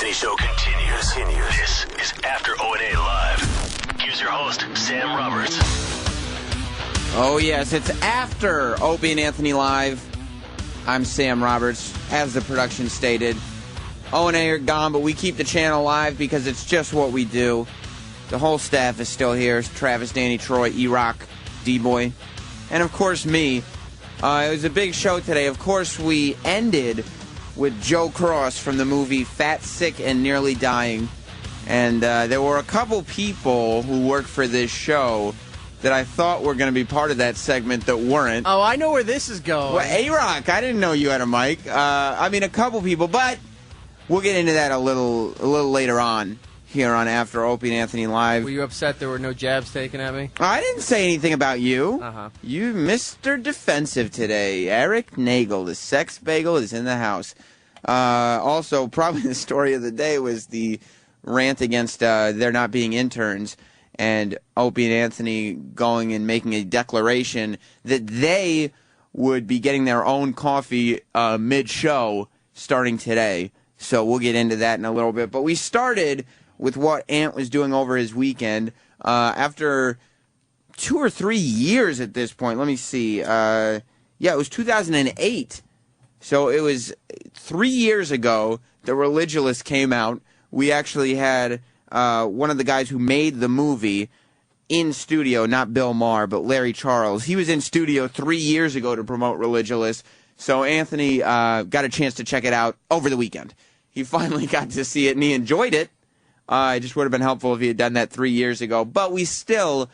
Anthony Show continues. This is After O&A Live. Here's your host, Sam Roberts. Oh, yes, it's After Opie and Anthony Live. I'm Sam Roberts, as the production stated. O&A are gone, but we keep the channel live because it's just what we do. The whole staff is still here. Travis, Danny, Troy, E-Rock, D-Boy, and, of course, me. It was a big show today. Of course, we ended with Joe Cross from the movie Fat, Sick, and Nearly Dying. And there were a couple people who worked for this show that I thought were going to be part of that segment that weren't. Oh, I know where this is going. Well, A-Rock, I didn't know you had a mic. A couple people, but we'll get into that a little later on here on After Opie and Anthony Live. Were you upset there were no jabs taken at me? I didn't say anything about you. Uh-huh. You Mr. Defensive today. Eric Nagel, the sex bagel, is in the house. Also, probably the story of the day was the rant against there not being interns, and Opie and Anthony going and making a declaration that they would be getting their own coffee mid-show starting today. So we'll get into that in a little bit. But we started with what Ant was doing over his weekend. After 2 or 3 years at this point, let me see. It was 2008. So it was 3 years ago that Religulous came out. We actually had one of the guys who made the movie in studio, not Bill Maher, but Larry Charles. He was in studio 3 years ago to promote Religulous. So Anthony got a chance to check it out over the weekend. He finally got to see it, and he enjoyed it. It just would have been helpful if he had done that 3 years ago. But we still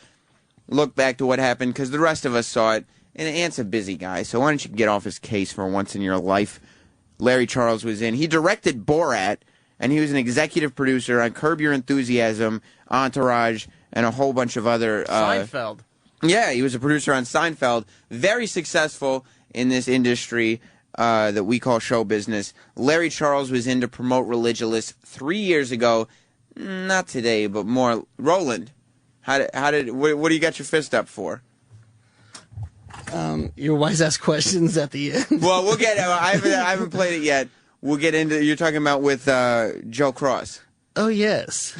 look back to what happened because the rest of us saw it. And Ant's a busy guy, so why don't you get off his case for once in your life? Larry Charles was in. He directed Borat, and he was an executive producer on Curb Your Enthusiasm, Entourage, and a whole bunch of other... Seinfeld. Yeah, he was a producer on Seinfeld. Very successful in this industry that we call show business. Larry Charles was in to promote Religulous 3 years ago. Not today, but more. Roland, what do you got your fist up for? Your wise ass questions at the end. Well, we'll get. I haven't played it yet. We'll get into. You're talking about with Joe Cross. Oh yes,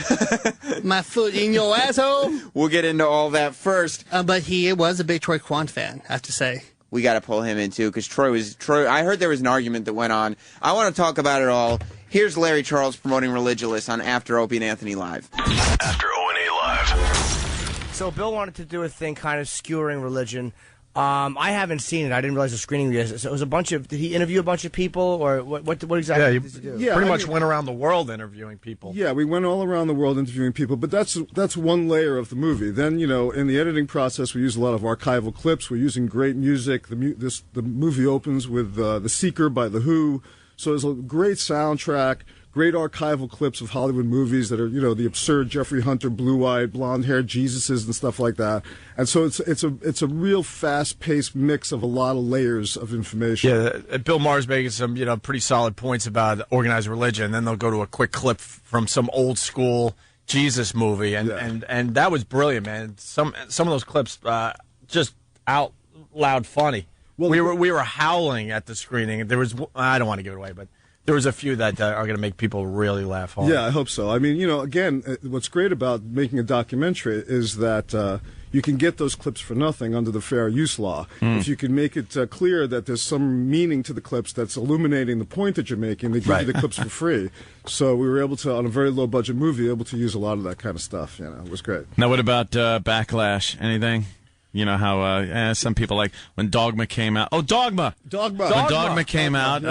my foot in your asshole. We'll get into all that first. But he was a big Troy Kwan fan, I have to say. We got to pull him in too because Troy. I heard there was an argument that went on. I want to talk about it all. Here's Larry Charles promoting Religulous on After Opie and Anthony Live. After O&A Live. So Bill wanted to do a thing kind of skewering religion. I haven't seen it. I didn't realize the screening was. So it was a bunch of. Did he interview a bunch of people, or what exactly did he do? Yeah, pretty much went around the world interviewing people. Yeah, we went all around the world interviewing people, but that's one layer of the movie. Then in the editing process, we use a lot of archival clips. We're using great music. The movie opens with "The Seeker" by The Who, so there's a great soundtrack. Great archival clips of Hollywood movies that are, the absurd Jeffrey Hunter, blue-eyed, blonde-haired Jesuses and stuff like that. And so it's a real fast-paced mix of a lot of layers of information. Yeah, Bill Maher's making some, pretty solid points about organized religion. Then they'll go to a quick clip from some old-school Jesus movie, and that was brilliant, man. Some of those clips just out loud funny. Well, we were howling at the screening. There was, I don't want to give it away, but there was a few that are going to make people really laugh hard. Yeah, I hope so. I mean, again, what's great about making a documentary is that you can get those clips for nothing under the fair use law. If you can make it clear that there's some meaning to the clips that's illuminating the point that you're making, they give you the clips for free. So we were able to, on a very low-budget movie, able to use a lot of that kind of stuff. It was great. Now, what about backlash? Anything? You know how some people like when Dogma came out. Oh, Dogma! When Dogma came out,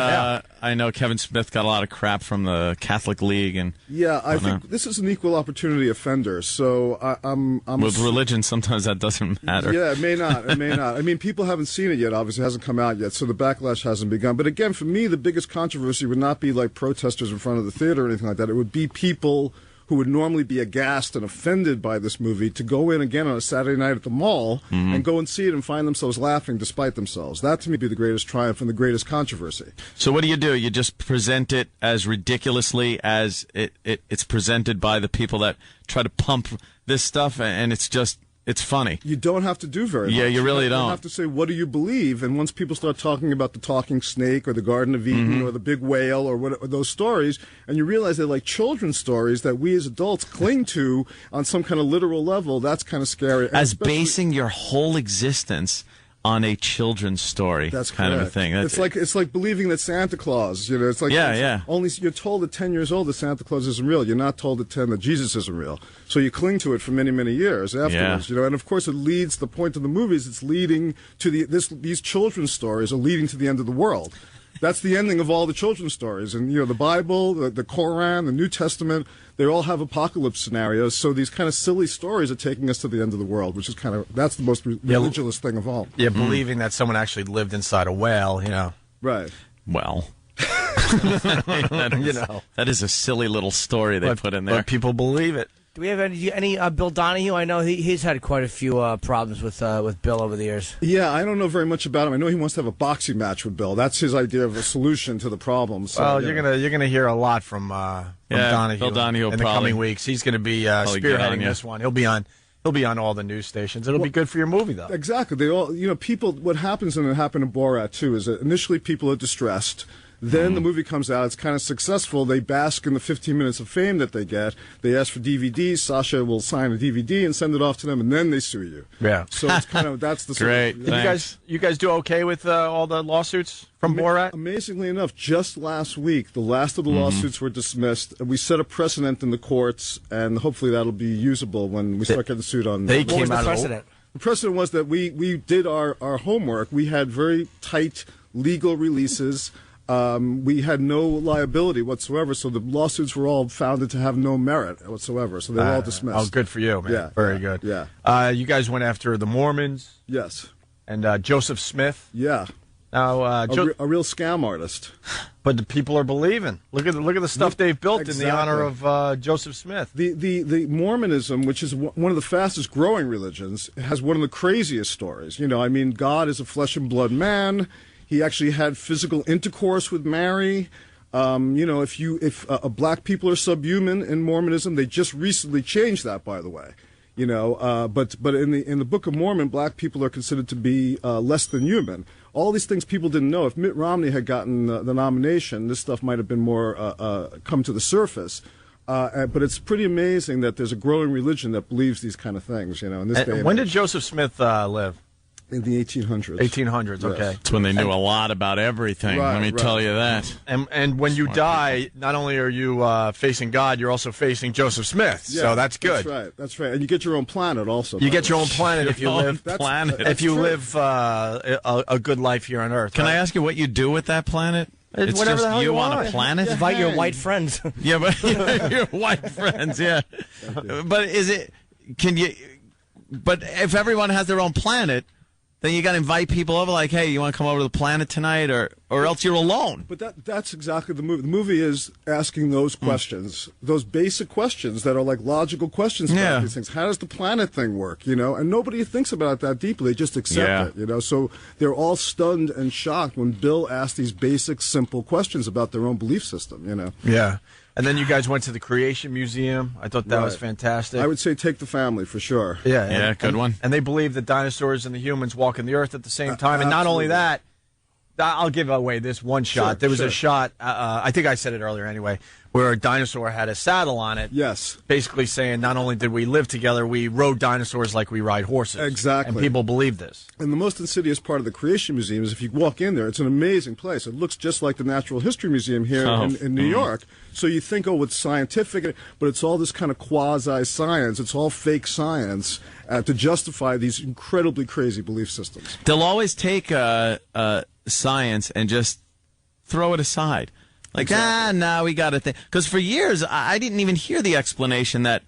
I know Kevin Smith got a lot of crap from the Catholic League. And I think this is an equal opportunity offender. So I'm with religion, sometimes that doesn't matter. Yeah, it may not. It may not. I mean, people haven't seen it yet. Obviously, it hasn't come out yet, so the backlash hasn't begun. But again, for me, the biggest controversy would not be like protesters in front of the theater or anything like that. It would be people who would normally be aghast and offended by this movie to go in again on a Saturday night at the mall and go and see it and find themselves laughing despite themselves. That, to me, would be the greatest triumph and the greatest controversy. So what do? You just present it as ridiculously as it's presented by the people that try to pump this stuff, and it's just It's funny. You don't have to do very much. Yeah, you really don't. You have to say, what do you believe? And once people start talking about the talking snake or the Garden of Eden or the big whale or those stories, and you realize they're like children's stories that we as adults cling to on some kind of literal level, that's kind of scary. As basing your whole existence on a children's story. That's kind of a thing. It's like believing that Santa Claus, it's like only you're told at 10 years old that Santa Claus isn't real. You're not told at 10 that Jesus isn't real. So you cling to it for many, many years afterwards, and of course it leads, the point of the movies, it's leading to these children's stories are leading to the end of the world. That's the ending of all the children's stories. And, the Bible, the Koran, the New Testament, they all have apocalypse scenarios. So these kind of silly stories are taking us to the end of the world, which is that's the most ridiculous thing of all. Yeah, believing that someone actually lived inside a whale, Right. Well, that is a silly little story they put in there. But people believe it. Do we have any Bill Donahue? I know he's had quite a few problems with Bill over the years. Yeah, I don't know very much about him. I know he wants to have a boxing match with Bill. That's his idea of a solution to the problem. So, well, you're gonna hear a lot from Donahue. Bill Donahue in the coming weeks. He's going to be spearheading this one. He'll be on all the news stations. It'll be good for your movie, though. Exactly. They all, people. What happens, and it happened in Borat too, is that initially people are distressed. Then the movie comes out. It's kind of successful. They bask in the 15 minutes of fame that they get. They ask for DVDs. Sasha will sign a DVD and send it off to them, and then they sue you. Yeah. So it's kind of that's the great. You guys do okay with all the lawsuits from Borat? Amazingly enough, just last week, the last of the lawsuits were dismissed. We set a precedent in the courts, and hopefully that'll be usable when we start getting sued on. What was the precedent? The precedent was that we did our homework. We had very tight legal releases. We had no liability whatsoever, so the lawsuits were all founded to have no merit whatsoever, so they were all dismissed. Oh, good for you, man. Yeah, very good. Yeah. You guys went after the Mormons. Yes. And Joseph Smith. Yeah. Now, a real scam artist. But the people are believing. Look at the stuff they've built in the honor of Joseph Smith. The Mormonism, which is one of the fastest growing religions, has one of the craziest stories. God is a flesh and blood man. He actually had physical intercourse with Mary. If black people are subhuman in Mormonism, they just recently changed that, by the way. But in the Book of Mormon, black people are considered to be less than human. All these things people didn't know. If Mitt Romney had gotten the nomination, this stuff might have been more come to the surface. But it's pretty amazing that there's a growing religion that believes these kind of things. In this day. When did Joseph Smith live? In the 1800s. 1800s, okay. That's when they knew a lot about everything. Let me tell you that. And when you die, not only are you facing God, you're also facing Joseph Smith. Yeah, so that's good. That's right. And you get your own planet also. You get your own planet if you live. If you live a good life here on Earth. Can I ask you what you do with that planet? It's whatever just the hell you want. on a planet? Invite your white friends. Yeah, but your white friends, yeah. But but if everyone has their own planet, then you got to invite people over, like, hey, you want to come over to the planet tonight, or else you're alone. But that's exactly the movie. The movie is asking those questions, those basic questions that are like logical questions about these things. How does the planet thing work, And nobody thinks about it that deeply. They just accept it, So they're all stunned and shocked when Bill asks these basic, simple questions about their own belief system, Yeah. And then you guys went to the Creation Museum. I thought that was fantastic. I would say take the family for sure. Yeah, good one. And they believe that dinosaurs and the humans walking the earth at the same time. And not only that, I'll give away this one shot. There was a shot, I think I said it earlier anyway, where a dinosaur had a saddle on it. Yes. Basically saying not only did we live together, we rode dinosaurs like we ride horses. Exactly. And people believe this. And the most insidious part of the Creation Museum is if you walk in there, it's an amazing place. It looks just like the Natural History Museum here in New York. So you think, it's scientific, but it's all this kind of quasi-science. It's all fake science to justify these incredibly crazy belief systems. They'll always take science and just throw it aside. Like, no, we got to think. Because for years, I didn't even hear the explanation that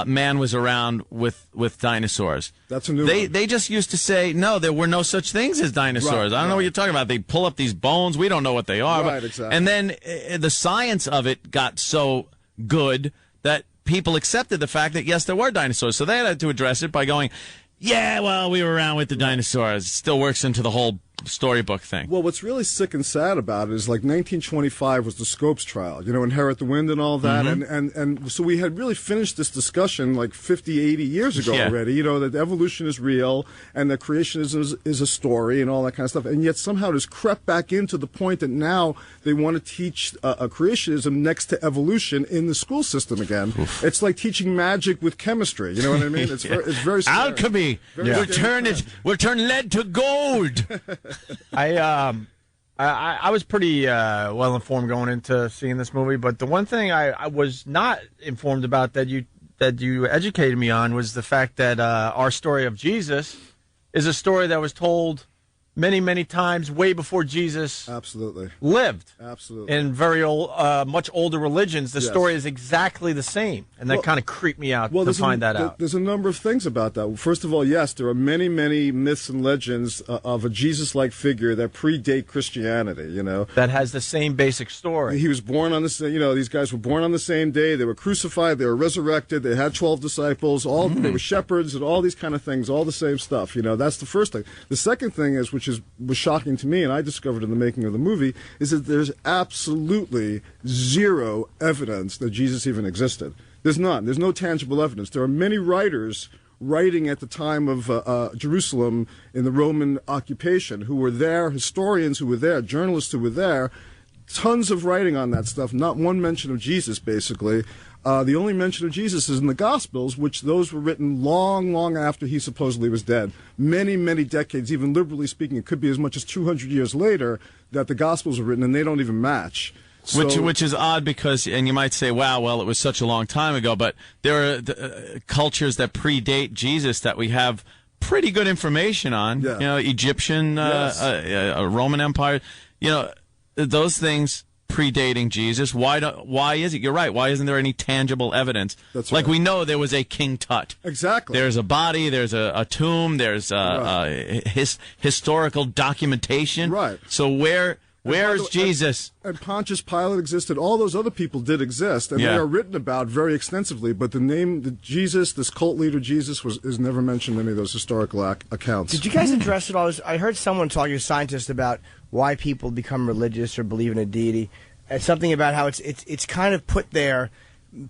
man was around with dinosaurs. That's a new one. They just used to say, no, there were no such things as dinosaurs. I don't know what you're talking about. They pull up these bones. We don't know what they are. Right, exactly. And then the science of it got so good that people accepted the fact that, yes, there were dinosaurs. So they had to address it by going, yeah, well, we were around with the dinosaurs. It still works into the whole storybook thing. Well, what's really sick and sad about it is like 1925 was the Scopes trial, Inherit the Wind and all that. And so we had really finished this discussion like 50, 80 years ago already, that evolution is real and that creationism is a story and all that kind of stuff. And yet somehow it has crept back into the point that now they want to teach creationism next to evolution in the school system again. Oof. It's like teaching magic with chemistry. You know what I mean? It's very scary. Alchemy. We'll turn lead to gold. I was pretty well informed going into seeing this movie, but the one thing I was not informed about that you educated me on was the fact that our story of Jesus is a story that was told many, many times way before Jesus lived. Absolutely. In very old, much older religions, the story is exactly the same. And that kind of creeped me out to find that out. There's a number of things about that. First of all, yes, there are many, many myths and legends of a Jesus-like figure that predate Christianity, That has the same basic story. He was born on these guys were born on the same day. They were crucified. They were resurrected. They had 12 disciples. They were shepherds and all these kind of things, all the same stuff. That's the first thing. The second thing is, which was shocking to me, and I discovered in the making of the movie, is that there's absolutely zero evidence that Jesus even existed. There's none. There's no tangible evidence. There are many writers writing at the time of Jerusalem in the Roman occupation who were there, historians who were there, journalists who were there, tons of writing on that stuff, not one mention of Jesus, basically. The only mention of Jesus is in the Gospels, which those were written long, long after he supposedly was dead. Many, many decades, even liberally speaking, it could be as much as 200 years later that the Gospels were written, and they don't even match. Which is odd because, and you might say, wow, well, it was such a long time ago, but there are cultures that predate Jesus that we have pretty good information on. Yeah. Egyptian, Roman Empire, those things predating Jesus. Why is it? You're right. Why isn't there any tangible evidence? That's like right. we know there was a King Tut. Exactly. There's a body. There's a tomb. There's historical documentation. Right. So where's Jesus? And Pontius Pilate existed. All those other people did exist, and they are written about very extensively. But the name Jesus, this cult leader Jesus, is never mentioned in any of those historical accounts. Did you guys address it all? I heard someone talking to a scientist about why people become religious or believe in a deity. And something about how it's kind of put there,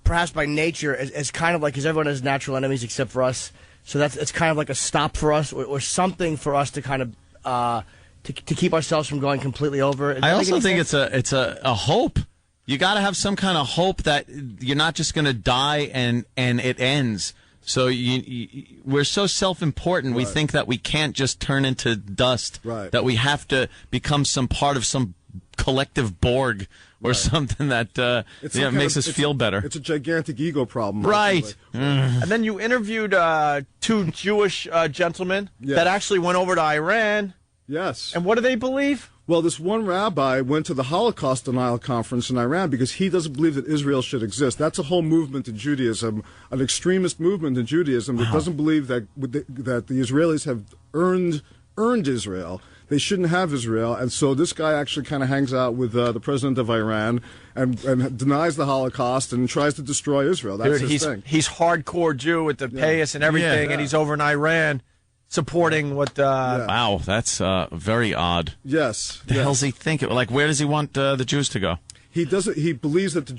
perhaps by nature, as kind of like, because everyone has natural enemies except for us. So it's kind of like a stop for us, or something for us to kind of to keep ourselves from going completely over. I also think it's a hope. You got to have some kind of hope that you're not just going to die and it ends. So we're so self-important. Right. We think that we can't just turn into dust. Right. That we have to become some part of some collective Borg or something that makes us feel better. It's a gigantic ego problem. Right. And then you interviewed two Jewish gentlemen that actually went over to Iran. Yes. And what do they believe? Well, this one rabbi went to the Holocaust denial conference in Iran because he doesn't believe that Israel should exist. That's a whole movement in Judaism, an extremist movement in Judaism that doesn't believe that the Israelis have earned Israel. They shouldn't have Israel. And so this guy actually kind of hangs out with the president of Iran and denies the Holocaust and tries to destroy Israel. That's his thing. He's hardcore Jew with the payas and everything, and he's over in Iran supporting what... Wow, that's very odd. Yes. The hell's he thinking? Like, where does he want the Jews to go? He doesn't. He believes that the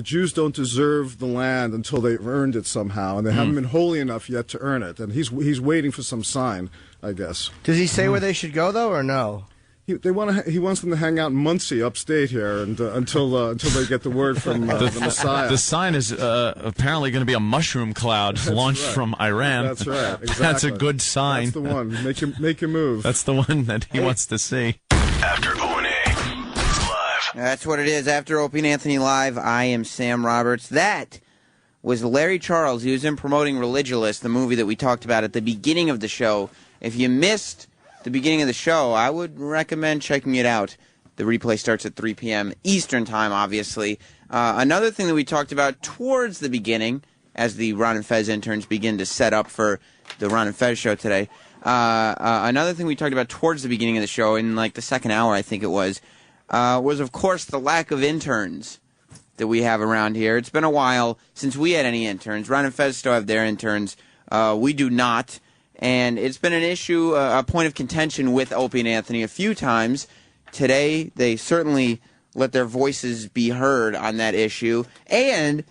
Jews don't deserve the land until they've earned it somehow, and they haven't been holy enough yet to earn it. And he's waiting for some sign, I guess. Does he say where they should go, though, or no? He wants them to hang out in Muncie, upstate here, and until they get the word from the Messiah. The sign is apparently going to be a mushroom cloud launched from Iran. That's right. Exactly. That's a good sign. That's the one. Make him move. That's the one that he wants to see. After O&A Live. That's what it is. After Opie and Anthony Live, I am Sam Roberts. That was Larry Charles. He was in Promoting Religulous, the movie that we talked about at the beginning of the show. If you missed the beginning of the show, I would recommend checking it out. The replay starts at 3 p.m. Eastern Time, obviously. Another thing that we talked about towards the beginning, as the Ron and Fez interns begin to set up for the Ron and Fez show today, another thing we talked about towards the beginning of the show, in like the second hour, I think it was of course the lack of interns that we have around here. It's been a while since we had any interns. Ron and Fez still have their interns. We do not. And it's been an issue, a point of contention with Opie and Anthony a few times. Today, they certainly let their voices be heard on that issue. And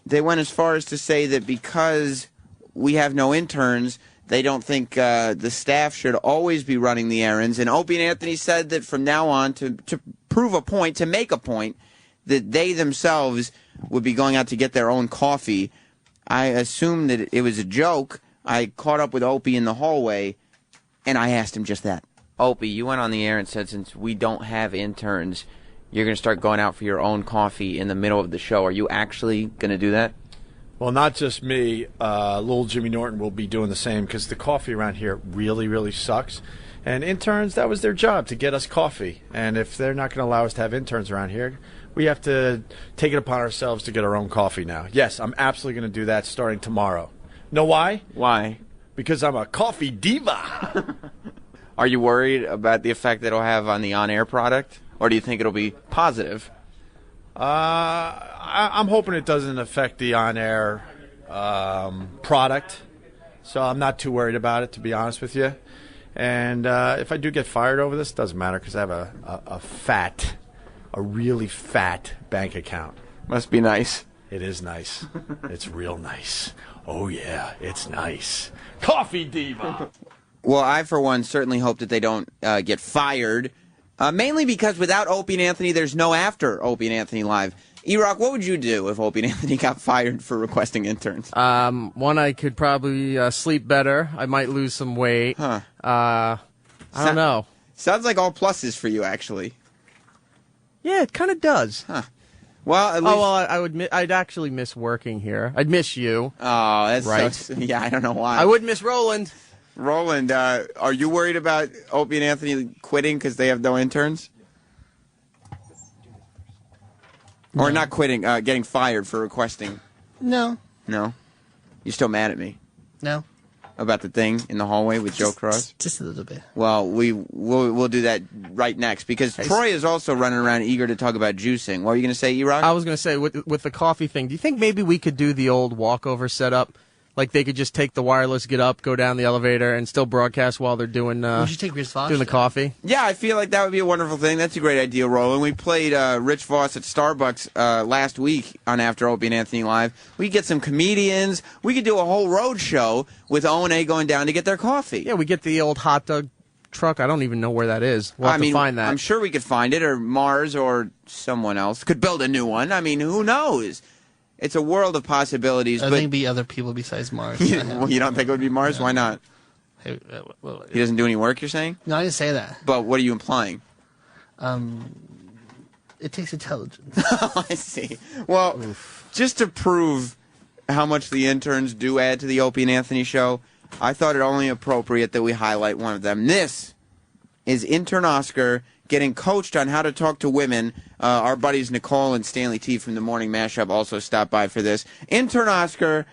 they went as far as to say that because we have no interns, they don't think the staff should always be running the errands. And Opie and Anthony said that from now on, to prove a point, to make a point, that they themselves would be going out to get their own coffee. I assumed that it was a joke. I caught up with Opie in the hallway, and I asked him just that. Opie, you went on the air and said since we don't have interns, you're going to start going out for your own coffee in the middle of the show. Are you actually going to do that? Well, not just me. Little Jimmy Norton will be doing the same because the coffee around here really, really sucks. And interns, that was their job, to get us coffee. And if they're not going to allow us to have interns around here, we have to take it upon ourselves to get our own coffee now. Yes, I'm absolutely going to do that starting tomorrow. Know why? Why? Because I'm a coffee diva. Are you worried about the effect it'll have on the on-air product? Or do you think it'll be positive? I'm hoping it doesn't affect the on-air product. So I'm not too worried about it, to be honest with you. And if I do get fired over this, it doesn't matter because I have a really fat bank account. Must be nice. It is nice. It's real nice. Oh, yeah, it's nice. Coffee diva. Well, I, for one, certainly hope that they don't get fired. Mainly because without Opie and Anthony, there's no after Opie and Anthony Live. E-Rock, what would you do if Opie and Anthony got fired for requesting interns? One, I could probably sleep better. I might lose some weight. Huh. I don't know. Sounds like all pluses for you, actually. Yeah, it kind of does. Huh. Well, at least... I'd actually miss working here. I'd miss you. Oh, that's right. So, yeah, I don't know why. I would miss Roland. Roland, are you worried about Opie and Anthony quitting because they have no interns? No. Or not quitting, getting fired for requesting? No. No? You're still mad at me? No. About the thing in the hallway with Joe Cross? Just a little bit. Well, we'll do that right next because Troy is also running around eager to talk about juicing. What were you going to say, E-Rock? I was going to say, with the coffee thing, do you think maybe we could do the old walkover setup? Like they could just take the wireless, get up, go down the elevator, and still broadcast while they're doing Would you take Rich Voss doing the coffee. Yeah, I feel like that would be a wonderful thing. That's a great idea, Roland. We played Rich Voss at Starbucks last week on After Opie and Anthony Live. We could get some comedians. We could do a whole road show with O&A going down to get their coffee. Yeah, we get the old hot dog truck. I don't even know where that is. We'll have to find that. I'm sure we could find it, or Mars, or someone else could build a new one. I mean, who knows? It's a world of possibilities. I think it'd be other people besides Mars. Well, you don't think it would be Mars? No. Why not? He doesn't do any work, you're saying? No, I didn't say that. But what are you implying? It takes intelligence. Oh, I see. Well, just to prove how much the interns do add to the Opie and Anthony show, I thought it only appropriate that we highlight one of them. This is intern Oscar getting coached on how to talk to women. Our buddies Nicole and Stanley T from the Morning Mashup also stopped by for this. Intern Oscar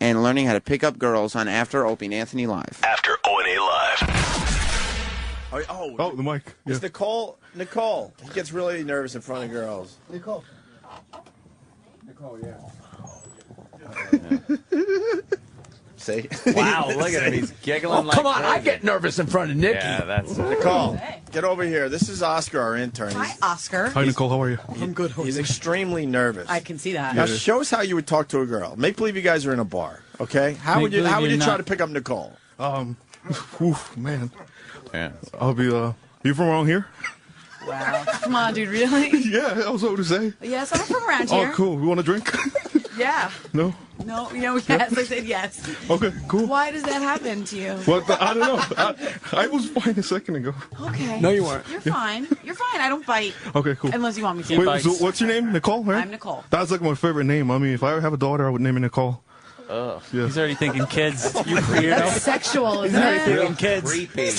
and learning how to pick up girls on After Opie and Anthony Live. After O&A Live. Oh, the mic. It's Nicole. Nicole. He gets really nervous in front of girls. Nicole, yeah. See? Wow, look at him. He's giggling like Come on, crazy. I get nervous in front of Nikki. Yeah, that's Nicole, get over here. This is Oscar, our intern. Hi, Oscar. Hi, Nicole. How are you? I'm good. He's extremely nervous. I can see that. Now, show us how you would talk to a girl. Make believe you guys are in a bar, okay? How would you try to pick up Nicole? Man. Yeah. I'll be, you from around here? Wow. Come on, dude, really? Yeah, I was over to say. Yes, I'm from around here. Oh, cool. You want a drink? Yeah. No? No, yes, I said yes. Okay, cool. Why does that happen to you? Well, I don't know. I was fine a second ago. Okay. No, you weren't. You're fine. You're fine. I don't bite. Okay, cool. Unless you want me to. Wait, so what's your name? Nicole, right? I'm Nicole. That's like my favorite name. I mean, if I ever have a daughter, I would name her Nicole. Oh, Yeah. he's already thinking kids. You weirdo. Sexual, isn't it? Thinking kids. Creepy.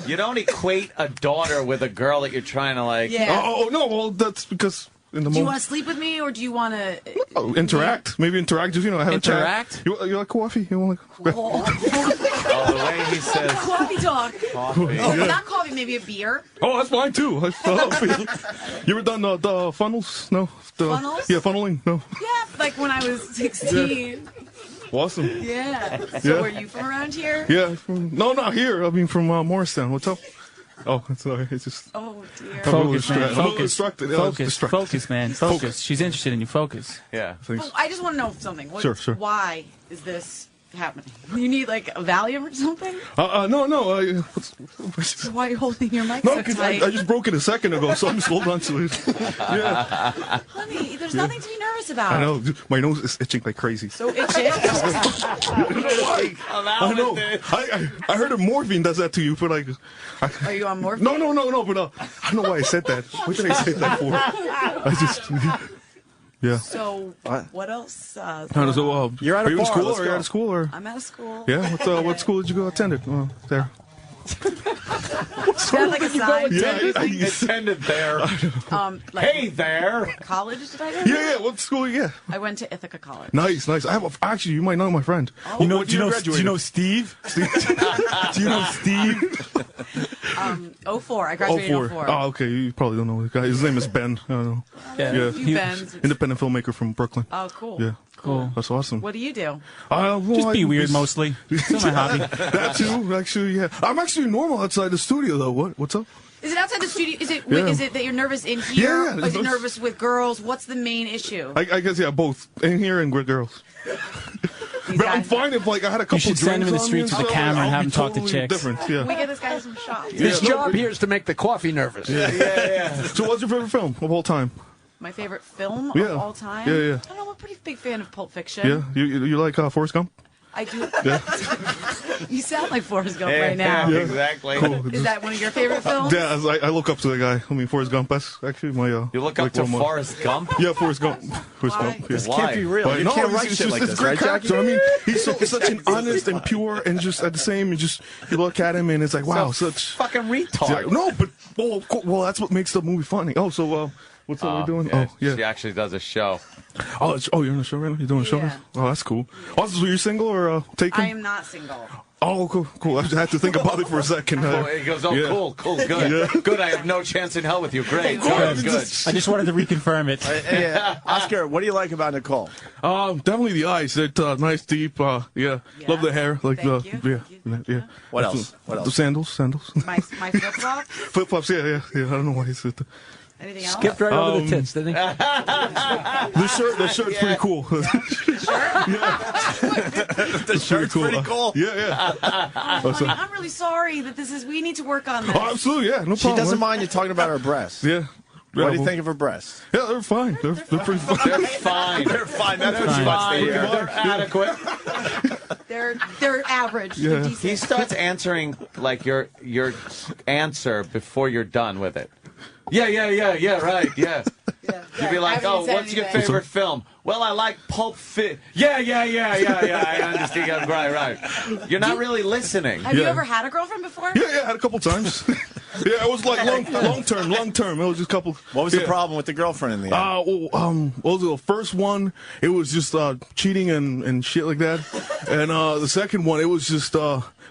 You don't equate a daughter with a girl that you're trying to like. Yeah. Oh, no, well, that's because in the Do you moment. want to sleep with me, or do you want to... Oh, interact. Maybe interact. Just, have Interact? a chat. You like coffee? You want Oh, the way he says Coffee talk. coffee. Oh, not coffee, maybe a beer. Oh, that's fine too. You ever done the funnels? No. Funnels? Yeah, funneling. No. Yeah, like when I was 16. Awesome. Yeah. So Yeah. are you from around here? Yeah. No, not here. I mean, from Morristown. What's up? Oh, sorry. It's just. Oh dear. Focus, man. I'm a little Focus. distracted. Focus, man. Focus. She's interested in you. Focus. Yeah. Oh, I just want to know something. Sure. Why is this happening? You need like a Valium or something? No. So why are you holding your mic No, so because tight? I just broke it a second ago, so I'm just holding on to it. Yeah. Honey, there's nothing to be nervous about. I know. My nose is itching like crazy. So itchy. I know. I heard that morphine does that to you, but like. Are you on morphine? No. But I don't know why I said that. What did I say that for? I just. Yeah. So what else? You're at a are you in bar, school? let's Are you go. out of school or? I'm out of school. Yeah. What school did you go attend? There. Is that like a sign? Yeah, I Attended there. Like Hey there. college did I go? Yeah. What school? Yeah. I went to Ithaca College. Nice. I have actually. You might know my friend. Oh. Do you know Steve? Do you know Steve? 04. I graduated in 04. Oh, okay. You probably don't know the guy. His name is Ben. I don't know. Yeah. A few Bens. Independent filmmaker from Brooklyn. Oh, cool. Yeah. Cool. That's awesome. What do you do? Just be weird mostly. It's my hobby. That too, actually, yeah. I'm actually normal outside the studio, though. What's up? Is it outside the studio? Is it? Yeah. Is it that you're nervous in here? Yeah. Or is it nervous with girls? What's the main issue? I guess, yeah, both. In here and with girls. But I'm fine if, like, I had a couple You should send him in the drinks on streets me with a and camera stuff, and have I'll him be talk to totally chicks. Different, Can we yeah. get this guy some shots? His job here is to make the coffee nervous. Yeah. So what's your favorite film of all time? My favorite film Yeah. of all time? Yeah. I don't know, I'm a pretty big fan of Pulp Fiction. Yeah? You like Forrest Gump? I do. Yeah. You sound like Forrest Gump right now. Yeah. Exactly. Cool. Is that one of your favorite films? Yeah, I look up to the guy. I mean, Forrest Gump. That's actually my. You look up to one of my- Forrest Gump? Yeah, Forrest Gump. Forrest Gump. Yeah. This can't be real. But You no, can't it's write shit just, like it's this, great right, character. Jackie? I mean, he's such an honest and pure, and just at the same, you look at him and it's like, wow, such fucking retard. Yeah, no, but well, that's what makes the movie funny. Oh, so what's what we're doing? Yeah, Oh, yeah. She actually does a show. You're in the show right now. You're doing a show. Yeah. Oh, that's cool. Also, so you're single or taken? I am not single. Oh, cool. I just had to think about it for a second. He goes, yeah. cool, good. Yeah. Good, I have no chance in hell with you. Great, Good. good. I just wanted to reconfirm it. Oscar, what do you like about Nicole? Definitely the eyes. It's nice, deep. Yeah. Love the hair. Like Thank you. yeah. What else? The sandals. My flip-flops? Flip flops. Yeah. I don't know why he said that. Anything else? Skipped right over the tits, didn't he? The shirt's pretty cool. The shirt's pretty cool. Yeah. Honey, I'm really sorry that we need to work on this. Oh, absolutely. Yeah. No problem. She doesn't mind you talking about her breasts. Yeah. What do you think of her breasts? Yeah, they're fine. They're pretty fine. They're fine. They're fine. That's what she wants to hear. They're adequate. They're average. They're decent. He starts answering like your answer before you're done with it. Yeah, right, yeah. You'd be like, I haven't said what's your anything. favorite film? Well, I like Pulp Fiction. Yeah, I understand. Right. You're not really listening. Have you ever had a girlfriend before? Yeah, I had a couple times. Yeah, it was like long term. It was just a couple. What was the problem with the girlfriend in the end? What was it? The first one, it was just cheating and shit like that. And the second one, it was just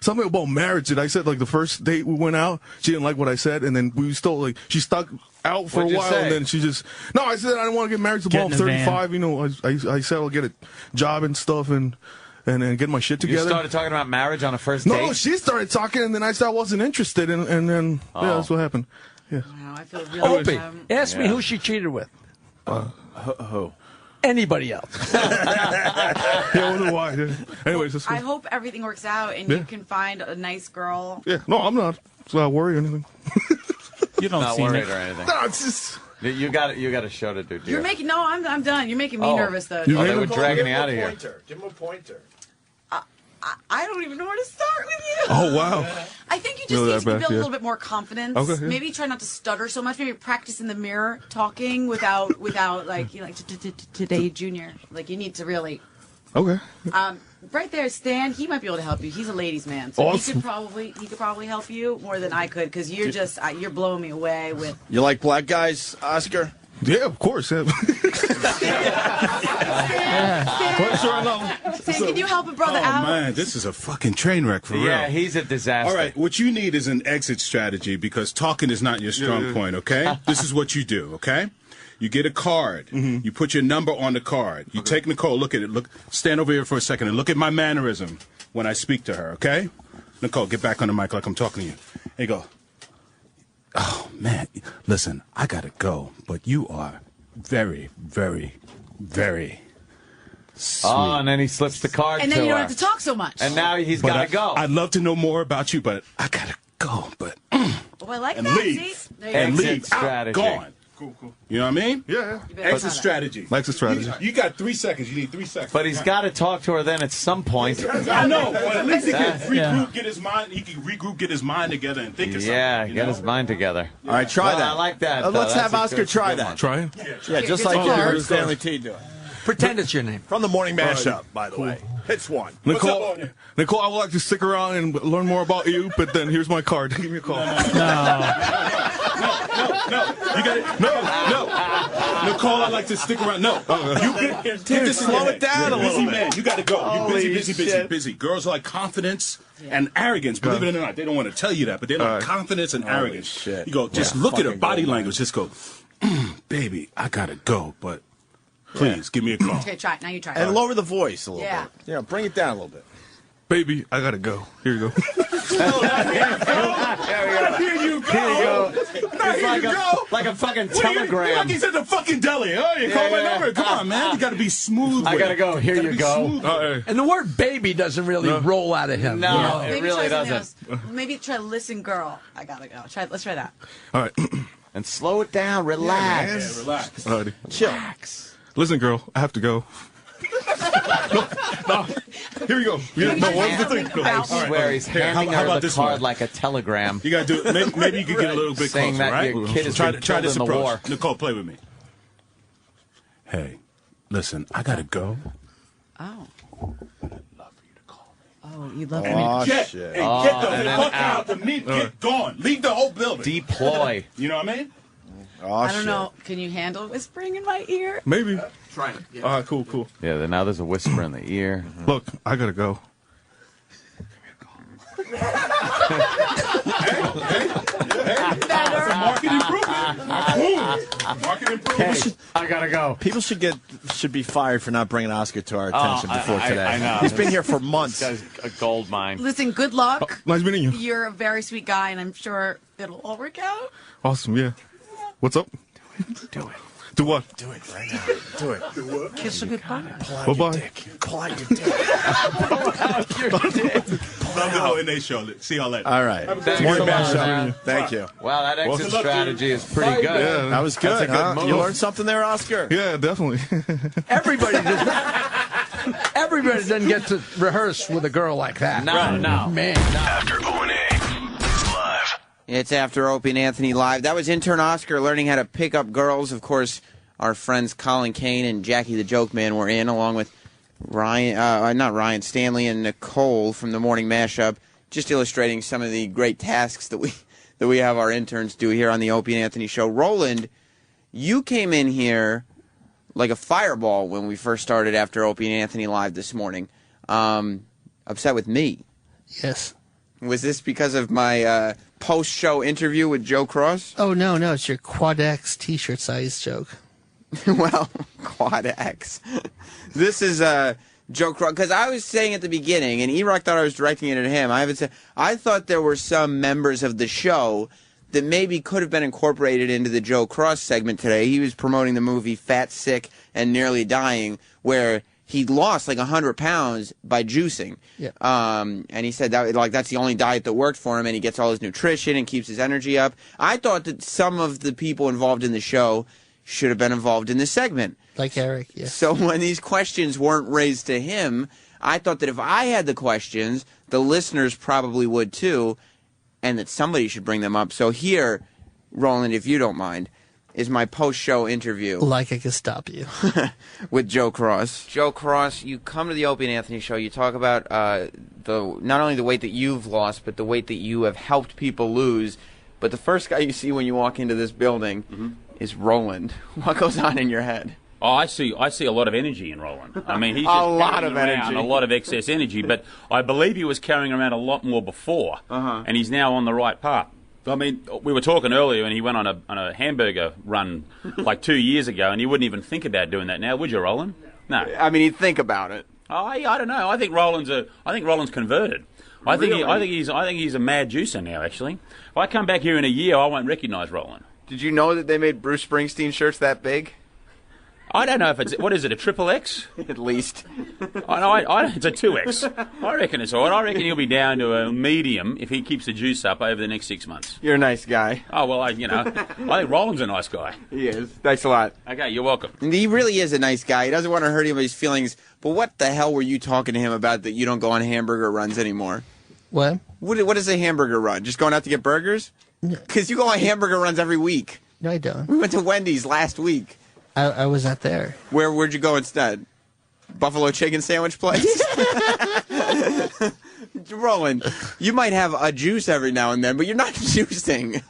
something about marriage. I said like the first date we went out, she didn't like what I said, and then we still like she stuck out for What'd a you while, say? and then she just I said I didn't want to get married till I'm 35. You know, I said I'll get a job and stuff and get my shit together. You started talking about marriage on a first date? No, she started talking, and then I said I wasn't interested, and then that's what happened. Yeah. Wow, I feel really Opie, ask me who she cheated with. Who? Anybody else. I wonder why. Yeah. Anyways, that's I good. hope everything works out and Yeah. you can find a nice girl. Yeah, no, I'm not worried or anything. You don't Not seem worried it. or anything. No, it's just. You got a show to do, dear. You're making I'm done. You're making me nervous though. They were dragging me out of here. Give him a pointer. I don't even know where to start with you. Oh wow. I think you just Really need that to bad, build a yeah. little bit more confidence. Okay, yeah. Maybe try not to stutter so much. Maybe practice in the mirror talking without like today, Junior. Like you need to really. Okay. Right there, Stan. He might be able to help you. He's a ladies' man, so Awesome. he could probably help you more than I could because you're just you're blowing me away with. You like black guys, Oscar? Yeah, of course. Yeah. Sam, can you help a brother Oh out? man, this is a fucking train wreck for real. Yeah, he's a disaster. All right, what you need is an exit strategy because talking is not your strong point, okay? This is what you do, okay? You get a card. You put your number on the card. You take Nicole, look at it. Look, stand over here for a second and look at my mannerism when I speak to her, okay? Nicole, get back on the mic like I'm talking to you. There you go. Oh, man, listen, I gotta go, but you are very, very, very sweet. Oh, and then he slips the card And to then you don't her. have to talk so much. And now he's But got to go. I'd love to know more about you, but I gotta go. But Oh, I like and that. leave. See? There you go. And Exit leave. strategy. Out, gone. Cool. You know what I mean? Yeah. Exit strategy. Exit strategy. You got 3 seconds. You need 3 seconds. But he's got to talk to her then at some point. I know, but at least he can regroup, get his mind. He can regroup, get his mind together, and think of something. Yeah, you get know? his mind together. All right, try Well, that. I like that. Let's though. have That's a Oscar good- try good that. one. Try it. Yeah, just like you heard Stanley T do it. Pretend it's your name. From the morning mashup, by the way. Hits one. Nicole, I would like to stick around and learn more about you, but then here's my card. Give me a call. No. You got it. No. Nicole, I'd like to stick around. No. Dude, slow it down a little bit. Man, you got to go. You're busy. Girls like confidence and arrogance. Believe it or not, they don't want to tell you that, but they like confidence and arrogance. Shit. You go, just look at her body language. Just go, baby, I got to go, but please give me a call. Okay, try it. Now you try it. And lower the voice a little Yeah. bit. Yeah, bring it down a little bit. Baby, I gotta go. Here you go. Here you go. It's like a fucking telegram. Like he's at the fucking deli. Oh, you call my number. Come on, man. You got to be smooth. I with gotta it. go. Here you be go. smooth. And the word baby doesn't really roll out of him. No, you know? it Maybe really try something doesn't. else. Maybe try listen, girl. I gotta go. Let's try that. All right. And slow it down. Relax. Yeah, relax. Alrighty. Chill. Listen, girl, I have to go. no. Here we go. No, what's the thing? No. I swear he's handing how her about the this card one? like a telegram. You got to do it. Maybe you could get a little bit Saying closer, that right? your kid has try been try killed this in the approach. war. Nicole, play with me. Hey, listen, I got to go. Oh. You love and Oh, get, shit. and get the and then fuck out. out. The meat, get gone. Leave the whole building. Deploy. You know what I mean? Oh, I don't know. Can you handle whispering in my ear? Maybe. Try it. Yeah. All right, cool. Yeah, now there's a whisper in the ear. Look, I gotta go. Market improvement. Market improvement. I gotta go. People should be fired for not bringing Oscar to our attention before today. I know. He's been here for months. This guy's a gold mine. Listen, good luck. Nice meeting you. You're a very sweet guy, and I'm sure it'll all work out. Awesome, yeah. What's up? Do it. Do what? Do it right now. Do it. Kiss a goodbye. Bye-bye. Pull out your dick. Love the ONA show. See y'all later. All right. Thanks Morning a lot, mashup. man. Thank you. Wow, that exit good luck, strategy is pretty good. Yeah, That was good, That's a good huh? move. You learned something there, Oscar? Yeah, definitely. Everybody doesn't get to rehearse with a girl like that. No. Man. After ONA live. It's After Opie and Anthony Live. That was intern Oscar learning how to pick up girls. Of course, our friends Colin Kane and Jackie the Joke Man were in, along with Stanley and Nicole from the Morning Mashup, just illustrating some of the great tasks that we have our interns do here on the Opie and Anthony Show. Roland, you came in here like a fireball when we first started After Opie and Anthony Live this morning. Upset with me. Yes. Was this because of my post-show interview with Joe Cross? Oh, no, it's your Quad X t-shirt size joke. Well, Quad X. This is Joe Cross, because I was saying at the beginning, and E-Rock thought I was directing it at him. I thought there were some members of the show that maybe could have been incorporated into the Joe Cross segment today. He was promoting the movie Fat, Sick, and Nearly Dying, where he lost like 100 pounds by juicing. Yeah. And he said that's the only diet that worked for him, and he gets all his nutrition and keeps his energy up. I thought that some of the people involved in the show should have been involved in this segment. Like Eric, yes. So when these questions weren't raised to him, I thought that if I had the questions, the listeners probably would too, and that somebody should bring them up. So here, Roland, if you don't mind, is my post-show interview. Like I could stop you. With Joe Cross. Joe Cross, you come to the Opie and Anthony Show, you talk about not only the weight that you've lost, but the weight that you have helped people lose. But the first guy you see when you walk into this building is Roland. What goes on in your head? Oh, I see a lot of energy in Roland. I mean, he's just A lot carrying of around energy. a lot of excess energy, but I believe he was carrying around a lot more before, and he's now on the right path. I mean, we were talking earlier, and he went on a hamburger run like 2 years ago, and he wouldn't even think about doing that now, would you, Roland? No. I mean, he'd think about it. I don't know. I think Roland's converted. I think he's a mad juicer now. Actually, if I come back here in a year, I won't recognise Roland. Did you know that they made Bruce Springsteen shirts that big? I don't know if it's what is it, a triple X? At least. It's a 2X. I reckon it's all right. I reckon he'll be down to a medium if he keeps the juice up over the next 6 months. You're a nice guy. Oh well, I think Roland's a nice guy. He is. Thanks a lot. Okay, you're welcome. And he really is a nice guy. He doesn't want to hurt anybody's feelings. But what the hell were you talking to him about that you don't go on hamburger runs anymore? What? What is a hamburger run? Just going out to get burgers? Because you go on hamburger runs every week. No, I don't. We went to Wendy's last week. I was not there. Where'd you go instead? Buffalo chicken sandwich place? Roland, you might have a juice every now and then, but you're not juicing.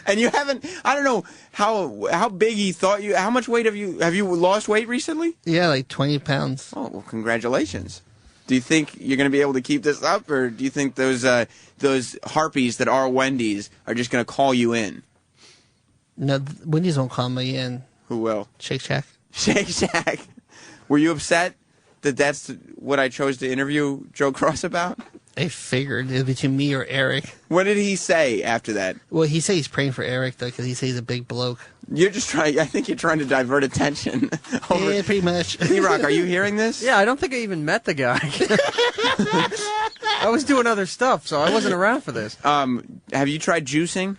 And you haven't, I don't know how big he thought you, how much weight have you lost weight recently? Yeah, like 20 pounds. Oh, well, congratulations. Do you think you're going to be able to keep this up, or do you think those harpies that are Wendy's are just going to call you in? No, Wendy's won't call me in. Who will? Shake Shack. Shake Shack. Were you upset that that's what I chose to interview Joe Cross about? I figured it was between me or Eric. What did he say after that? Well, he said he's praying for Eric, though, because he says he's a big bloke. You're just trying. I think you're trying to divert attention. Yeah, pretty much. E-Rock, are you hearing this? Yeah, I don't think I even met the guy. I was doing other stuff, so I wasn't around for this. Have you tried juicing?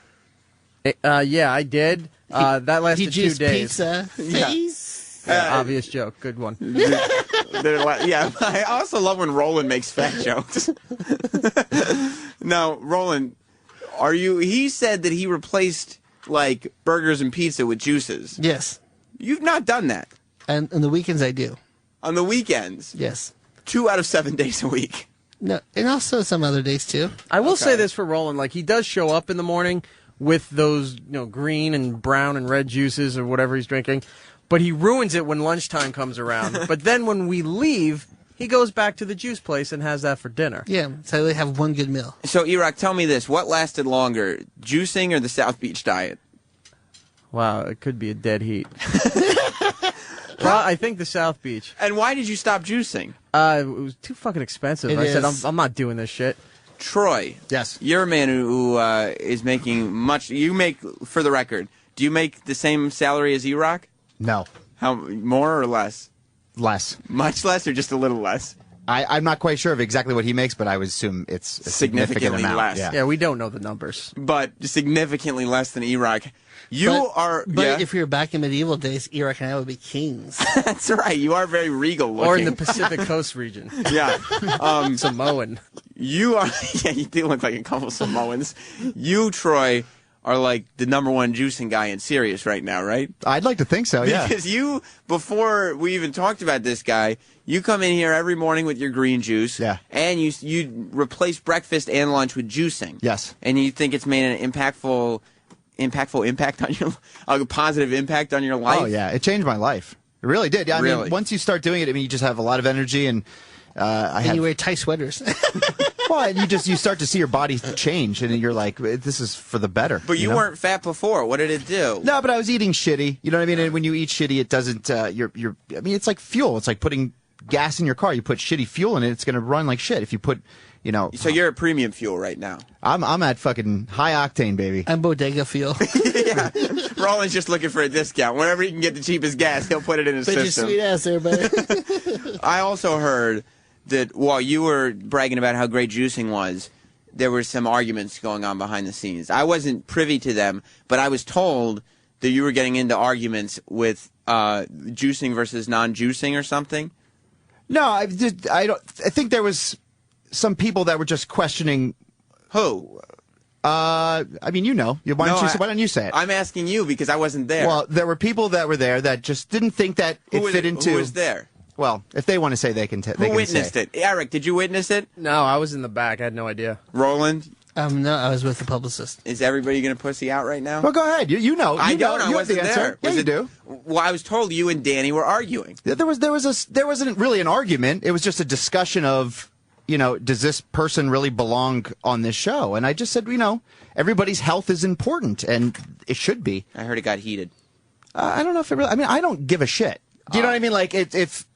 Yeah, I did. That lasted 2 days. Pizza. Obvious joke. Good one. Yeah, I also love when Roland makes fat jokes. Now, Roland, he said that he replaced, like, burgers and pizza with juices. Yes. You've not done that. And on the weekends, I do. On the weekends? Yes. 2 out of 7 days a week. No, and also some other days, too. I will say this for Roland. Like, he does show up in the morning with those, green and brown and red juices or whatever he's drinking. But he ruins it when lunchtime comes around. But then when we leave, he goes back to the juice place and has that for dinner. Yeah, so they have one good meal. So, E-Rock, tell me this. What lasted longer, juicing or the South Beach diet? Wow, it could be a dead heat. Well, I think the South Beach. And why did you stop juicing? It was too fucking expensive. I said, I'm not doing this shit. Troy. Yes. You're a man who is making much. You make, for the record, do you make the same salary as E-Rock? No. How, more or less? Less. Much less or just a little less? I'm not quite sure of exactly what he makes, but I would assume it's a significant amount. less. Yeah, we don't know the numbers. But significantly less than E-Rock. But if we were back in medieval days, Eric and I would be kings. That's right. You are very regal looking. Or in the Pacific Coast region. Yeah. Samoan. You are, yeah, you do look like a couple Samoans. You, Troy, are like the #1 juicing guy in Sirius right now, right? I'd like to think so, yeah. Because you, before we even talked about this guy, you come in here every morning with your green juice. Yeah. And you replace breakfast and lunch with juicing. Yes. And you think it's made an impactful impact on your, a positive impact on your life? Oh, yeah. It changed my life. It really did. I Really? mean, once you start doing it, I mean, you just have a lot of energy and you wear tight sweaters. Well, you start to see your body change, and you're like, this is for the better. But you know? weren't fat before. What did it do? No, but I was eating shitty. You know what I mean? And when you eat shitty, it doesn't. I mean, it's like fuel. It's like putting gas in your car. You put shitty fuel in it, it's going to run like shit. If you put, So you're at premium fuel right now. I'm at fucking high octane, baby. I'm bodega fuel. Yeah. Roland's just looking for a discount. Whenever he can get the cheapest gas, he'll put it in his But your system. sweet ass there, buddy. I also heard that while you were bragging about how great juicing was, there were some arguments going on behind the scenes. I wasn't privy to them, but I was told that you were getting into arguments with juicing versus non-juicing or something. No, I think there was some people that were just questioning. Who? I mean, why don't you say it? I'm asking you because I wasn't there. Well, there were people that were there that just didn't think that it fit into. Who was there? Well, if they want to say, they can. Who witnessed it? Eric, did you witness it? No, I was in the back. I had no idea. Roland? No, I was with the publicist. Is everybody going to pussy out right now? Well, go ahead. You know. I don't. I You have wasn't the answer. there. Yeah, Was you it- do. Well, I was told you and Danny were arguing. There wasn't really an argument. It was just a discussion of, does this person really belong on this show? And I just said, everybody's health is important, and it should be. I heard it got heated. I don't know if it really. I mean, I don't give a shit. Do you know what I mean? Like, if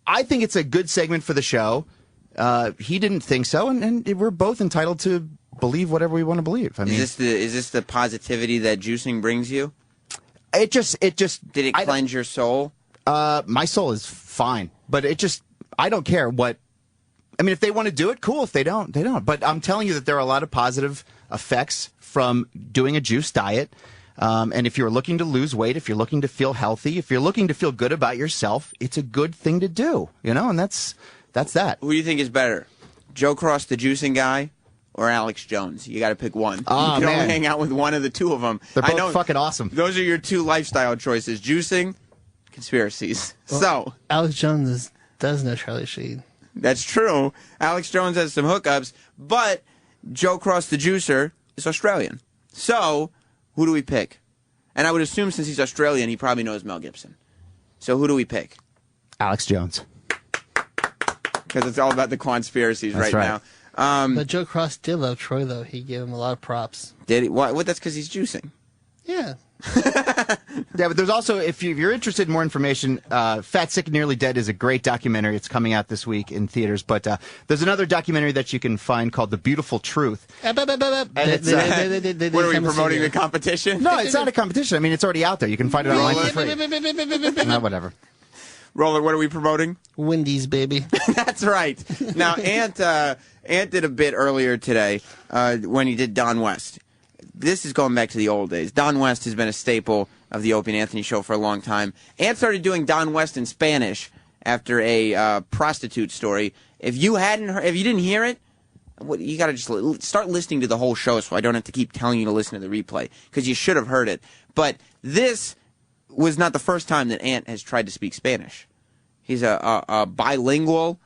I think it's a good segment for the show, he didn't think so, and we're both entitled to believe whatever we want to believe. I mean, is this the positivity that juicing brings you? It just did it cleanse your soul? My soul is fine, but I don't care what. I mean, if they want to do it, cool. If they don't, they don't. But I'm telling you that there are a lot of positive effects from doing a juice diet. And if you're looking to lose weight, if you're looking to feel healthy, if you're looking to feel good about yourself, it's a good thing to do, and that's that. Who do you think is better, Joe Cross, the juicing guy, or Alex Jones? You got to pick one. Oh, you can man. only hang out with one of the two of them. They're both fucking awesome. Those are your two lifestyle choices: juicing, conspiracies. Well, Alex Jones does know Charlie Sheen. That's true. Alex Jones has some hookups, but Joe Cross, the juicer, is Australian. So, who do we pick? And I would assume since he's Australian, he probably knows Mel Gibson. So who do we pick? Alex Jones. Because it's all about the conspiracies That's right now. But Joe Cross did love Troy, though. He gave him a lot of props. Did he? Why? Well, that's because he's juicing. Yeah. Yeah, but there's also, if you're interested in more information, Fat, Sick, and Nearly Dead is a great documentary. It's coming out this week in theaters. But there's another documentary that you can find called The Beautiful Truth. What are we promoting the competition? No, it's not a competition. I mean, it's already out there. You can find it online for free. No, whatever. Roller, what are we promoting? Wendy's, baby. That's right. Now, Ant did a bit earlier today when he did Don West. This is going back to the old days. Don West has been a staple of the Opie and Anthony show for a long time. Ant started doing Don West in Spanish after a prostitute story. If you didn't hear it, you got to just start listening to the whole show so I don't have to keep telling you to listen to the replay, because you should have heard it. But this was not the first time that Ant has tried to speak Spanish. He's a bilingual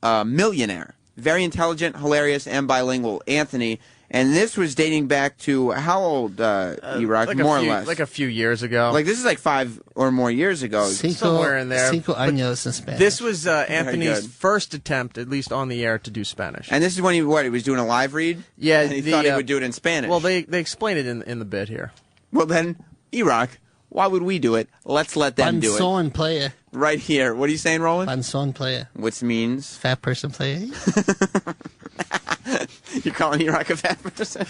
millionaire. Very intelligent, hilarious, and bilingual. Anthony. And this was dating back to how old, Iraq? More or less. Like a few years ago. Like, this is like 5 or more years ago. Somewhere in there. Cinco años in Spanish. This was Anthony's first attempt, at least on the air, to do Spanish. And this is when he was doing a live read? Yeah. And he thought he would do it in Spanish. Well, they explain it in the bit here. Well, then, Iraq, why would we do it? Let's let them do it. Panzón player. Right here. What are you saying, Roland? Panzón player. Which means? Fat person player. You're calling Iraq a fat person?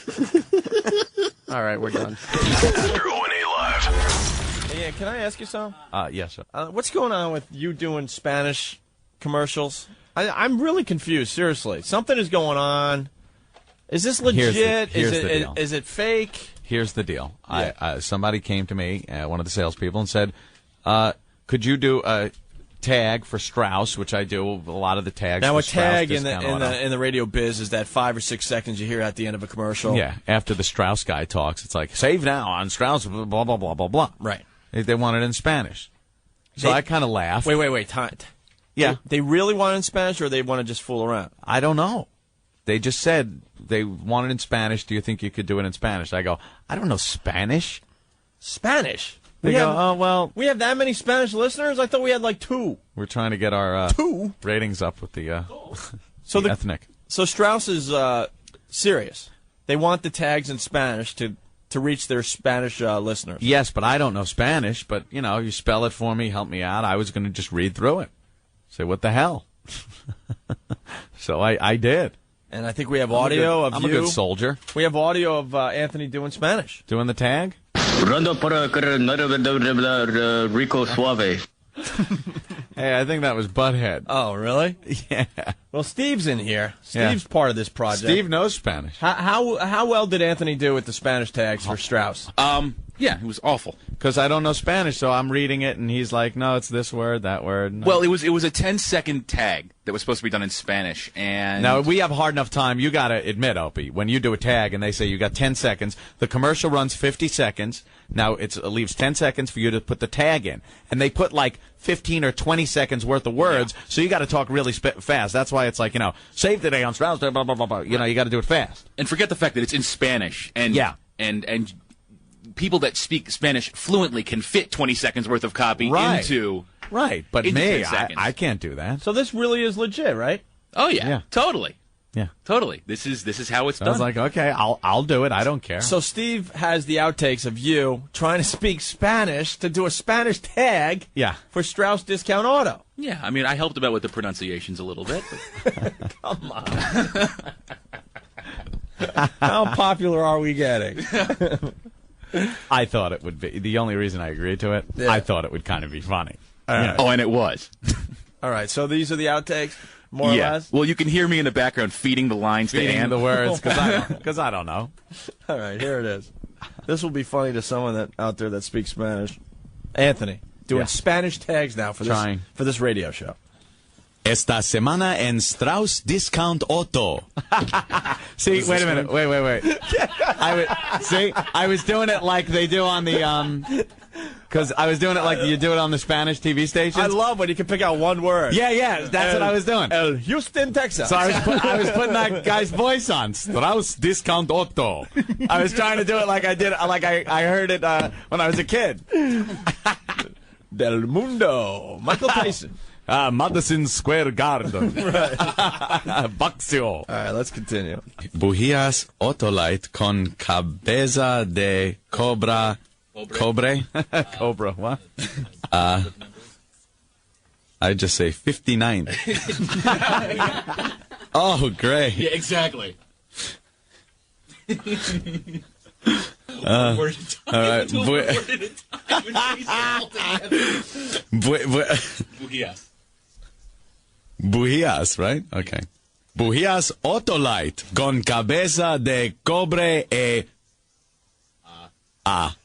All right, we're done. After O&A Live. Yeah, can I ask you something? Yes, sir. What's going on with you doing Spanish commercials? I'm really confused, seriously. Something is going on. Is this legit? Here's the deal. Is it fake? Here's the deal. Yeah. Somebody came to me, one of the salespeople, and said, could you do a tag for Strauss, which I do a lot of the tags. Now, for a tag Strauss in the radio biz is that 5 or 6 seconds you hear at the end of a commercial. Yeah, after the Strauss guy talks, it's like, save now on Strauss, blah, blah, blah, blah, blah. Right. They want it in Spanish. So I kind of laughed. Wait. Yeah. They really want it in Spanish, or they want to just fool around? I don't know. They just said they want it in Spanish. Do you think you could do it in Spanish? I go, I don't know Spanish. Spanish? They go, oh, well. We have that many Spanish listeners? I thought we had like 2. We're trying to get our 2 ratings up with the ethnic. So Strauss is serious. They want the tags in Spanish to reach their Spanish listeners. Yes, but I don't know Spanish. But, you spell it for me, help me out. I was going to just read through it. Say, what the hell? So I did. And I think we have audio of you. I'm a good soldier. We have audio of Anthony doing Spanish. Doing the tag? Rico Suave. Hey, I think that was Butthead. Oh, really? Yeah. Well, Steve's in here. Steve's part of this project. Steve knows Spanish. How well did Anthony do with the Spanish tags for Strauss? Yeah, it was awful. Because I don't know Spanish, so I'm reading it, and he's like, no, it's this word, that word. No. Well, it was a 10-second tag that was supposed to be done in Spanish, and Now, we have a hard enough time. You got to admit, Opie, when you do a tag and they say you got 10 seconds, the commercial runs 50 seconds. Now, it leaves 10 seconds for you to put the tag in. And they put like 15 or 20 seconds worth of words, so you got to talk really fast. That's why it's like, save today on Strauss, blah, blah, blah, blah. You got to do it fast. And forget the fact that it's in Spanish. And yeah. And people that speak Spanish fluently can fit 20 seconds worth of copy into... Right, but into me, 10 seconds. I can't do that. So this really is legit, right? Oh, yeah. Totally. Yeah. Totally. This is how it's So done. I was like, okay, I'll do it. I don't care. So Steve has the outtakes of you trying to speak Spanish to do a Spanish tag for Strauss Discount Auto. Yeah, I mean, I helped about with the pronunciations a little bit. But... Come on. How popular are we getting? I thought it would be. The only reason I agreed to it, I thought it would kind of be funny. Right. Oh, and it was. All right, so these are the outtakes, more or less? Well, you can hear me in the background feeding the lines to Ann. The words, because I don't know. All right, here it is. This will be funny to someone out there that speaks Spanish. Anthony, doing Spanish tags now for this radio show. Esta semana en Strauss Discount Auto. See, wait a minute. Wait. I was doing it like they do on the, because I was doing it like you do it on the Spanish TV stations. I love when you can pick out one word. Yeah, that's what I was doing. El Houston, Texas. So I was putting that guy's voice on. Strauss Discount Auto. I was trying to do it like I did, like I heard it when I was a kid. Del Mundo. Michael Tyson. Madison Square Garden. Right. Boxeo. All right, let's continue. Bujías Autolite con cabeza de cobra. Cobre? Cobra, what? I just say 59. Oh, great. Yeah, exactly. All right. Bujías, right? Okay. Bujías Autolite con cabeza de cobre e... What?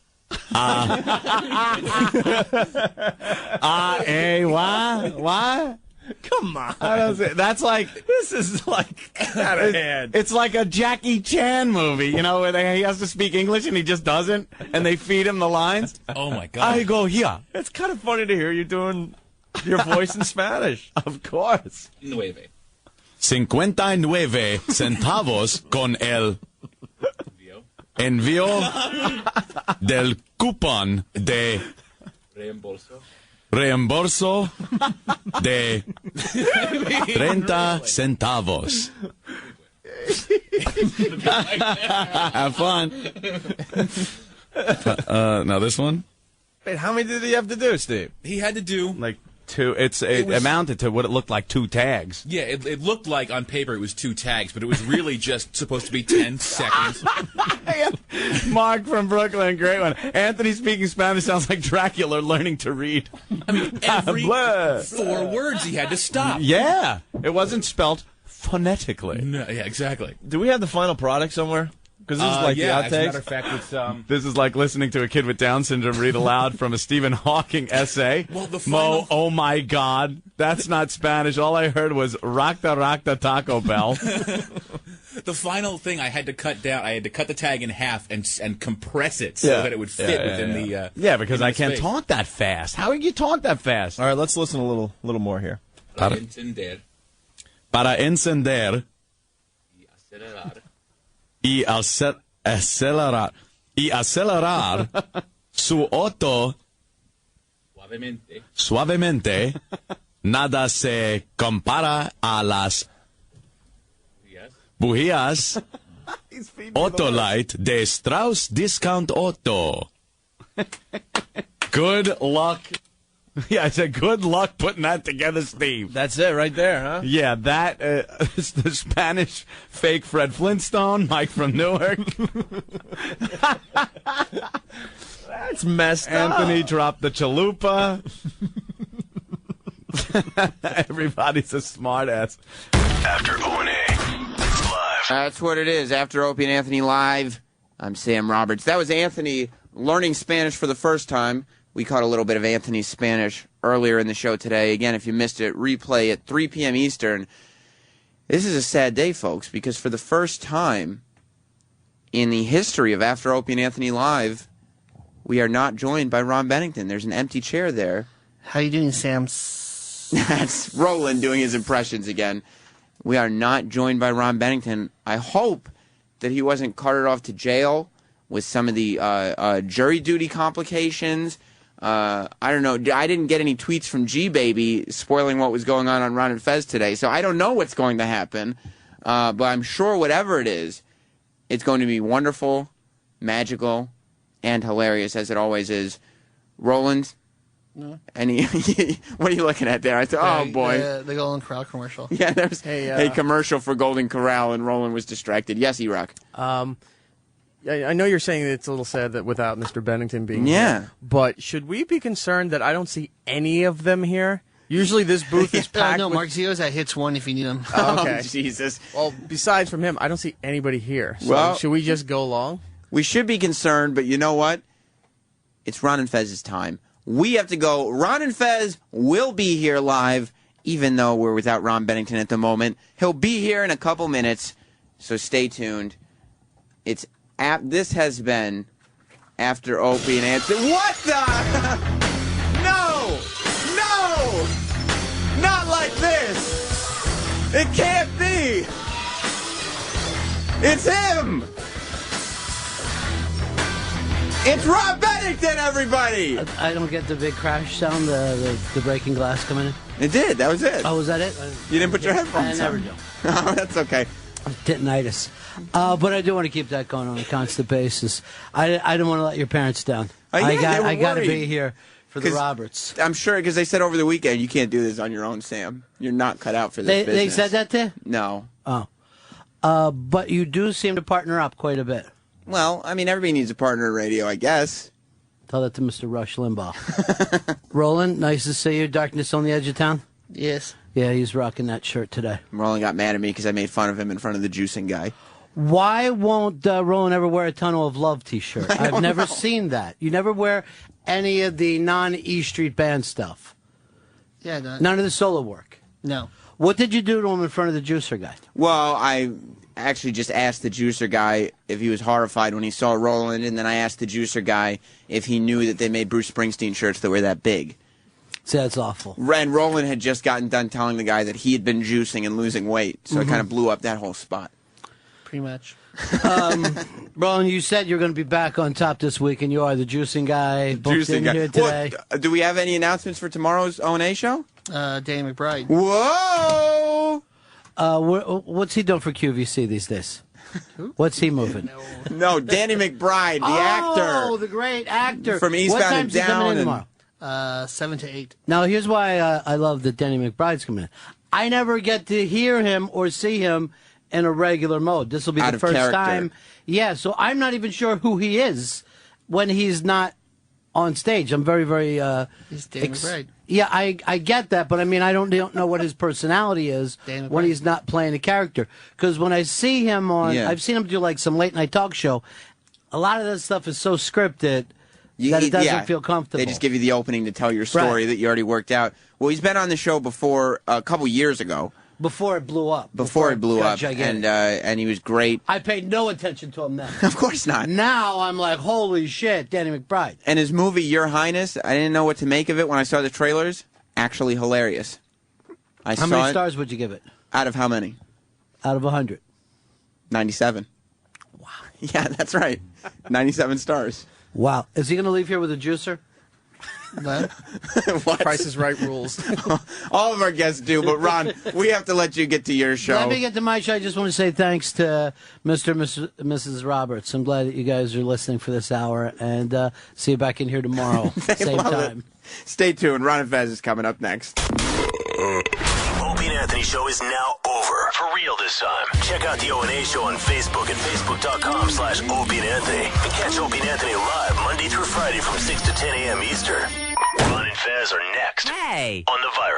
Come on. I don't say, that's like... This is like out of hand. It's like a Jackie Chan movie, where he has to speak English and he just doesn't, and they feed him the lines. Oh, my God. I go here. It's kind of funny to hear you doing your voice in Spanish. Of course. 59 centavos con el envío del cupón de reembolso de 30 centavos. Have fun. Now this one. Wait, how many did he have to do, Steve? He had to do... Like two. It amounted to what it looked like 2 tags. Yeah, it looked like on paper it was 2 tags, but it was really just supposed to be 10 seconds. Mark from Brooklyn, great one. Anthony speaking Spanish sounds like Dracula learning to read. I mean, every 4 words he had to stop. Yeah, it wasn't spelt phonetically. No, yeah, exactly. Do we have the final product somewhere? Because this is like the outtakes. As a matter of fact, it's This is like listening to a kid with Down syndrome read aloud from a Stephen Hawking essay. Well, the final... Mo, oh my God, that's not Spanish. All I heard was Rakta Taco Bell. The final thing I had to cut down, I had to cut the tag in half and compress it so that it would fit within the... yeah, because I can't talk that fast. How can you talk that fast? All right, let's listen a little more here. Para encender. Para encender. Y acelerar su auto suavemente, nada se compara a las bujías Autolite de Strauss Discount Auto. Good luck. Yeah, I said good luck putting that together, Steve. That's it right there, huh? Yeah, that is the Spanish fake Fred Flintstone, Mike from Newark. That's messed up. Anthony dropped the chalupa. Everybody's a smartass. After O&A live. That's what it is. After Opie and Anthony live, I'm Sam Roberts. That was Anthony learning Spanish for the first time. We caught a little bit of Anthony's Spanish earlier in the show today. Again, if you missed it, replay at 3 p.m. Eastern. This is a sad day, folks, because for the first time in the history of After Opie and Anthony Live, we are not joined by Ron Bennington. There's an empty chair there. How you doing, Sam? That's Roland doing his impressions again. We are not joined by Ron Bennington. I hope that he wasn't carted off to jail with some of the jury duty complications. I don't know. I didn't get any tweets from G-Baby spoiling what was going on Ron and Fez today, so I don't know what's going to happen. But I'm sure whatever it is, it's going to be wonderful, magical, and hilarious, as it always is. Roland? No. What are you looking at there? I said, oh, boy. The Golden Corral commercial. Yeah, there's a commercial for Golden Corral, and Roland was distracted. Yes, E-Rock. I know you're saying that it's a little sad that without Mr. Bennington being here, but should we be concerned that I don't see any of them here? Usually this booth is packed. No, Mark Zio's at Hits 1 if you need him. Oh, okay. Jesus. Well, besides from him, I don't see anybody here. So Well- should we just go along? We should be concerned, but you know what? It's Ron and Fez's time. We have to go. Ron and Fez will be here live, even though we're without Ron Bennington at the moment. He'll be here in a couple minutes, so stay tuned. This has been After Opie and Anthony. What the? No! No! Not like this! It can't be! It's him! It's Ron Bennington, everybody! I don't get the big crash sound, the breaking glass coming in. It did. That was it. Oh, was that it? You didn't put your headphones on. I never do. Oh, that's okay. Tinnitus. But I do want to keep that going on a constant basis. I don't want to let your parents down. I got to be here for the Roberts. I'm sure, because they said over the weekend, you can't do this on your own, Sam. You're not cut out for this business. They said that there? No. Oh. But you do seem to partner up quite a bit. Well, I mean, everybody needs a partner in radio, I guess. Tell that to Mr. Rush Limbaugh. Roland, nice to see you. Darkness on the Edge of Town? Yes. Yeah, he's rocking that shirt today. Roland got mad at me because I made fun of him in front of the juicing guy. Why won't Roland ever wear a Tunnel of Love t-shirt? I've never seen that. You never wear any of the non-E Street Band stuff? Yeah, none of the solo work? No. What did you do to him in front of the juicer guy? Well, I actually just asked the juicer guy if he was horrified when he saw Roland, and then I asked the juicer guy if he knew that they made Bruce Springsteen shirts that were that big. See, that's awful. And Roland had just gotten done telling the guy that he had been juicing and losing weight, so it kind of blew up that whole spot. Pretty much. Roland, you said you're going to be back on top this week, and you are the juicing guy. Juicing guy. Here today. What, do we have any announcements for tomorrow's O&A show? Danny McBride. Whoa! What's he doing for QVC these days? What's he moving? No, Danny McBride, the actor. Oh, the great actor. From Eastbound what and time's he coming in Down. tomorrow? 7 to 8. Now, here's why I love that Danny McBride's coming in. I never get to hear him or see him in a regular mode. This will be the first time. Yeah, so I'm not even sure who he is when he's not on stage. I'm very, very... He's Danny McBride. Yeah, I get that, but I mean, I don't know what his personality is when he's not playing a character. Because when I see him on... I've seen him do like some late-night talk show. A lot of that stuff is so scripted that it doesn't feel comfortable. They just give you the opening to tell your story that you already worked out. Well, he's been on the show before a couple years ago. Before it blew up. Before it blew up, and he was great. I paid no attention to him then. Of course not. Now I'm like, holy shit, Danny McBride. And his movie, Your Highness, I didn't know what to make of it when I saw the trailers. Actually hilarious. How many stars would you give it? Out of how many? Out of 100. 97. Wow. Yeah, that's right. 97 stars. Wow. Is he going to leave here with a juicer? What? What? Price is Right rules. All of our guests do, but Ron, we have to let you get to your show. Let me get to my show. I just want to say thanks to Mr. and Mrs. Roberts. I'm glad that you guys are listening for this hour, and see you back in here tomorrow, same time. Stay tuned. Ron and Fez is coming up next. Opie and Anthony show is now over. For real this time. Check out the O&A show on Facebook at facebook.com/Opie and Anthony. And catch Opie and Anthony live Monday through Friday from 6 to 10 a.m. Eastern. Ron and Fez are next. On the Virus.